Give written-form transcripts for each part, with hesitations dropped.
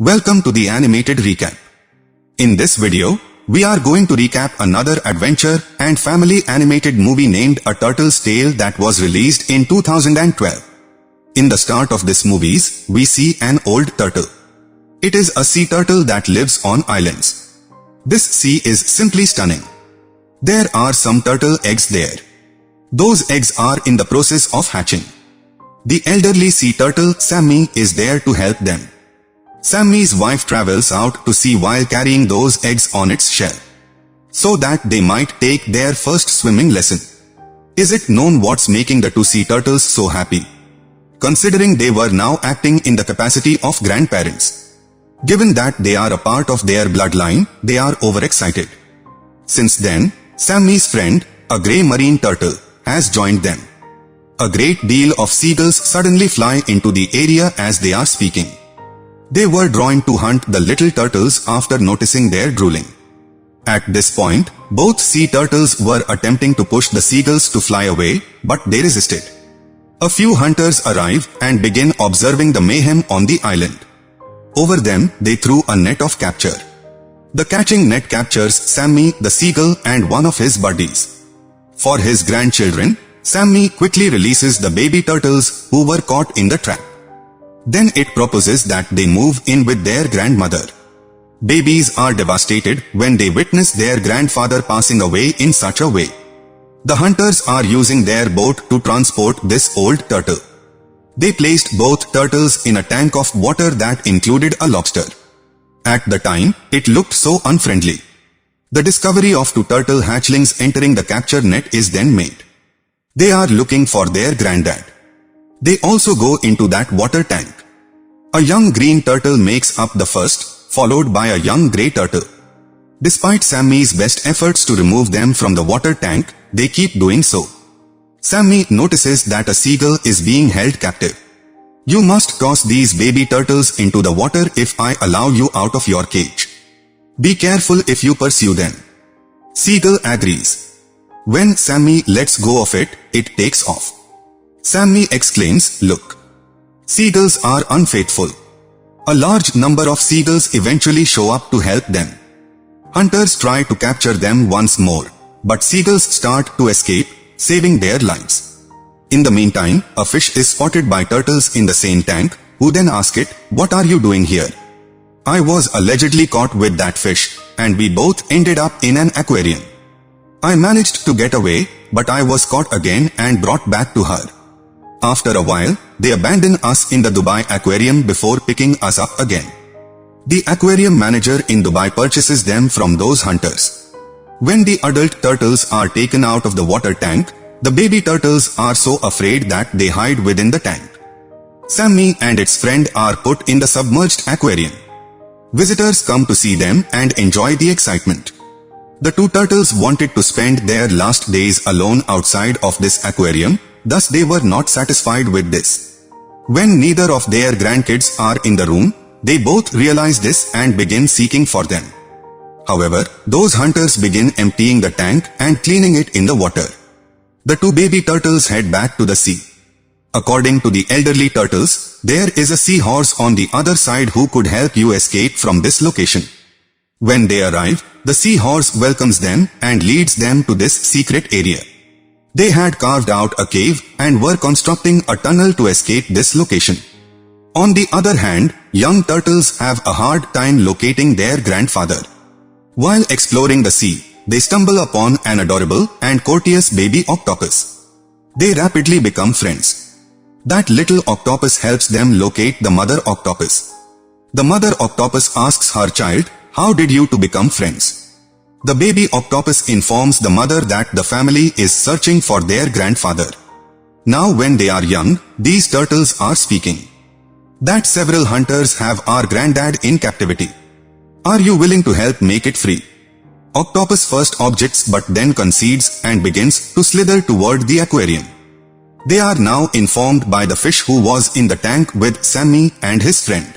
Welcome to the animated recap. In this video, we are going to recap another adventure and family animated movie named A Turtle's Tale that was released in 2012. In the start of this movies, we see an old turtle. It is a sea turtle that lives on islands. This sea is simply stunning. There are some turtle eggs there. Those eggs are in the process of hatching. The elderly sea turtle, Sammy, is there to help them. Sammy's wife travels out to sea while carrying those eggs on its shell, so that they might take their first swimming lesson. Is it known what's making the two sea turtles so happy? Considering they were now acting in the capacity of grandparents. Given that they are a part of their bloodline, they are overexcited. Since then, Sammy's friend, a grey marine turtle, has joined them. A great deal of seagulls suddenly fly into the area as they are speaking. They were drawn to hunt the little turtles after noticing their drooling. At this point, both sea turtles were attempting to push the seagulls to fly away, but they resisted. A few hunters arrive and begin observing the mayhem on the island. Over them, they threw a net of capture. The catching net captures Sammy, the seagull, and one of his buddies. For his grandchildren, Sammy quickly releases the baby turtles who were caught in the trap. Then it proposes that they move in with their grandmother. Babies are devastated when they witness their grandfather passing away in such a way. The hunters are using their boat to transport this old turtle. They placed both turtles in a tank of water that included a lobster. At the time, it looked so unfriendly. The discovery of two turtle hatchlings entering the capture net is then made. They are looking for their granddad. They also go into that water tank. A young green turtle makes up the first, followed by a young grey turtle. Despite Sammy's best efforts to remove them from the water tank, they keep doing so. Sammy notices that a seagull is being held captive. You must toss these baby turtles into the water if I allow you out of your cage. Be careful if you pursue them. Seagull agrees. When Sammy lets go of it, it takes off. Sammy exclaims, "Look! Seagulls are unfaithful." A large number of seagulls eventually show up to help them. Hunters try to capture them once more, but seagulls start to escape, saving their lives. In the meantime, a fish is spotted by turtles in the same tank, who then ask it, "What are you doing here?" "I was allegedly caught with that fish, and we both ended up in an aquarium. I managed to get away, but I was caught again and brought back to her. After a while, they abandon us in the Dubai aquarium before picking us up again." The aquarium manager in Dubai purchases them from those hunters. When the adult turtles are taken out of the water tank, the baby turtles are so afraid that they hide within the tank. Sammy and its friend are put in the submerged aquarium. Visitors come to see them and enjoy the excitement. The two turtles wanted to spend their last days alone outside of this aquarium, thus they were not satisfied with this. When neither of their grandkids are in the room, they both realize this and begin seeking for them. However, those hunters begin emptying the tank and cleaning it in the water. The two baby turtles head back to the sea. According to the elderly turtles, there is a seahorse on the other side who could help you escape from this location. When they arrive, the seahorse welcomes them and leads them to this secret area. They had carved out a cave and were constructing a tunnel to escape this location. On the other hand, young turtles have a hard time locating their grandfather. While exploring the sea, they stumble upon an adorable and courteous baby octopus. They rapidly become friends. That little octopus helps them locate the mother octopus. The mother octopus asks her child, "How did you two become friends?" The baby octopus informs the mother that the family is searching for their grandfather. Now when they are young, these turtles are speaking. That several hunters have our granddad in captivity. Are you willing to help make it free? Octopus first objects but then concedes and begins to slither toward the aquarium. They are now informed by the fish who was in the tank with Sammy and his friend.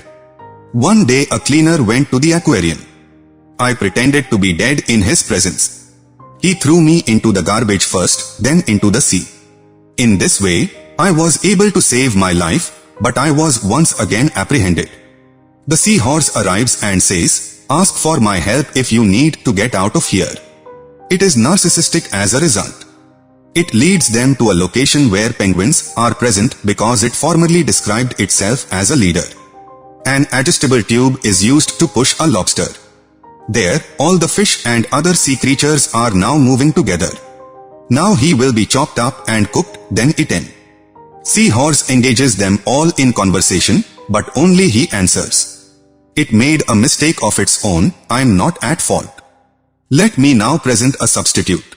One day a cleaner went to the aquarium. I pretended to be dead in his presence. He threw me into the garbage first, then into the sea. In this way, I was able to save my life, but I was once again apprehended. The seahorse arrives and says, "Ask for my help if you need to get out of here." It is narcissistic as a result. It leads them to a location where penguins are present because it formerly described itself as a leader. An adjustable tube is used to push a lobster. There, all the fish and other sea creatures are now moving together. Now he will be chopped up and cooked, then eaten. Seahorse engages them all in conversation, but only he answers. "It made a mistake of its own, I'm not at fault. Let me now present a substitute."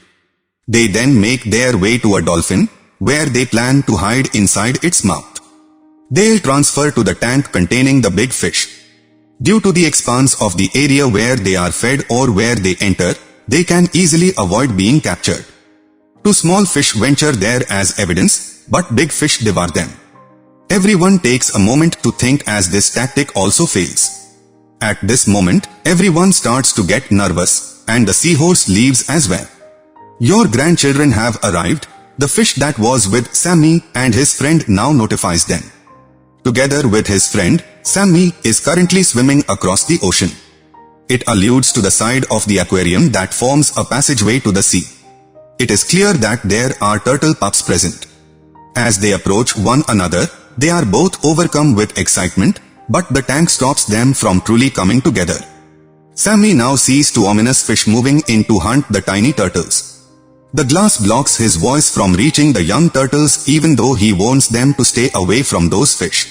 They then make their way to a dolphin, where they plan to hide inside its mouth. They'll transfer to the tank containing the big fish. Due to the expanse of the area where they are fed or where they enter, they can easily avoid being captured. Two small fish venture there as evidence, but big fish devour them. Everyone takes a moment to think as this tactic also fails. At this moment, everyone starts to get nervous, and the seahorse leaves as well. Your grandchildren have arrived. The fish that was with Sammy and his friend now notifies them. Together with his friend, Sammy is currently swimming across the ocean. It alludes to the side of the aquarium that forms a passageway to the sea. It is clear that there are turtle pups present. As they approach one another, they are both overcome with excitement, but the tank stops them from truly coming together. Sammy now sees two ominous fish moving in to hunt the tiny turtles. The glass blocks his voice from reaching the young turtles even though he warns them to stay away from those fish.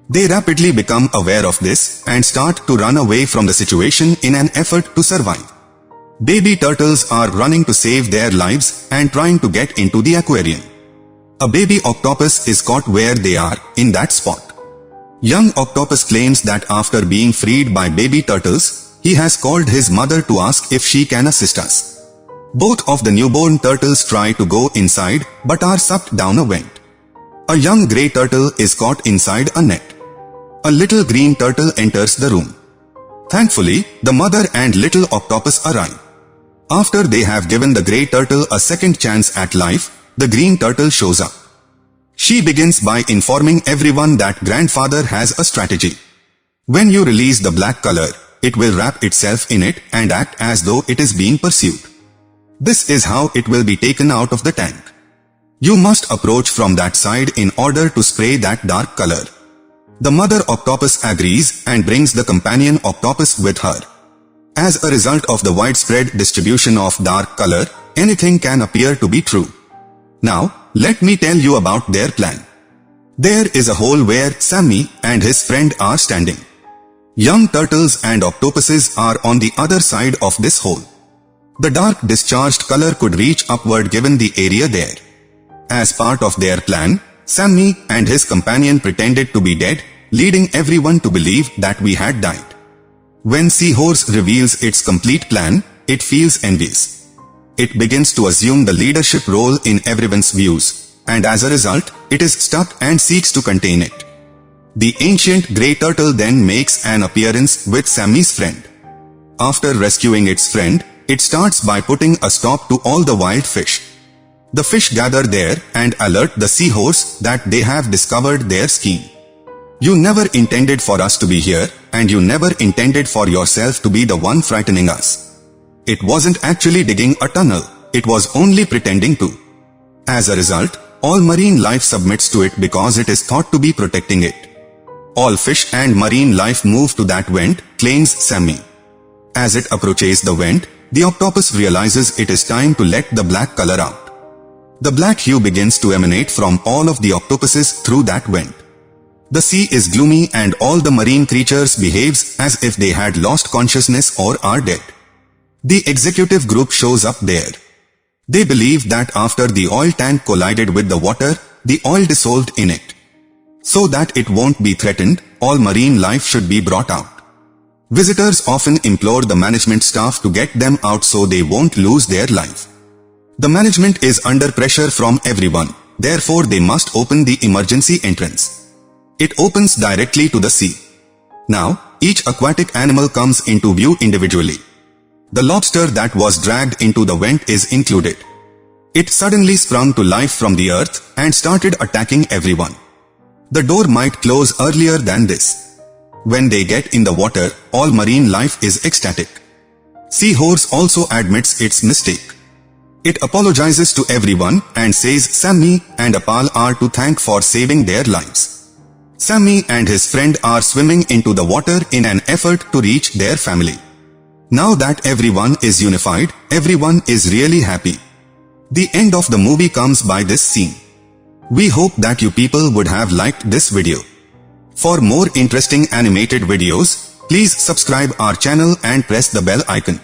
They rapidly become aware of this and start to run away from the situation in an effort to survive. Baby turtles are running to save their lives and trying to get into the aquarium. A baby octopus is caught where they are, in that spot. Young octopus claims that after being freed by baby turtles, he has called his mother to ask if she can assist us. Both of the newborn turtles try to go inside but are sucked down a vent. A young grey turtle is caught inside a net. A little green turtle enters the room. Thankfully, the mother and little octopus arrive. After they have given the grey turtle a second chance at life, the green turtle shows up. She begins by informing everyone that grandfather has a strategy. When you release the black color, it will wrap itself in it and act as though it is being pursued. This is how it will be taken out of the tank. You must approach from that side in order to spray that dark color. The mother octopus agrees and brings the companion octopus with her. As a result of the widespread distribution of dark color, anything can appear to be true. Now, let me tell you about their plan. There is a hole where Sammy and his friend are standing. Young turtles and octopuses are on the other side of this hole. The dark discharged color could reach upward given the area there. As part of their plan, Sammy and his companion pretended to be dead, leading everyone to believe that we had died. When Seahorse reveals its complete plan, it feels envious. It begins to assume the leadership role in everyone's views, and as a result, it is stuck and seeks to contain it. The ancient grey turtle then makes an appearance with Sammy's friend. After rescuing its friend, it starts by putting a stop to all the wild fish. The fish gather there and alert the seahorse that they have discovered their scheme. You never intended for us to be here, and you never intended for yourself to be the one frightening us. It wasn't actually digging a tunnel, it was only pretending to. As a result, all marine life submits to it because it is thought to be protecting it. All fish and marine life move to that vent, claims Sammy. As it approaches the vent, the octopus realizes it is time to let the black color out. The black hue begins to emanate from all of the octopuses through that vent. The sea is gloomy and all the marine creatures behaves as if they had lost consciousness or are dead. The executive group shows up there. They believe that after the oil tank collided with the water, the oil dissolved in it. So that it won't be threatened, all marine life should be brought out. Visitors often implore the management staff to get them out so they won't lose their life. The management is under pressure from everyone, therefore they must open the emergency entrance. It opens directly to the sea. Now, each aquatic animal comes into view individually. The lobster that was dragged into the vent is included. It suddenly sprung to life from the earth and started attacking everyone. The door might close earlier than this. When they get in the water, all marine life is ecstatic. Seahorse also admits its mistake. It apologizes to everyone and says Sammy and Apal are to thank for saving their lives. Sammy and his friend are swimming into the water in an effort to reach their family. Now that everyone is unified, everyone is really happy. The end of the movie comes by this scene. We hope that you people would have liked this video. For more interesting animated videos, please subscribe our channel and press the bell icon.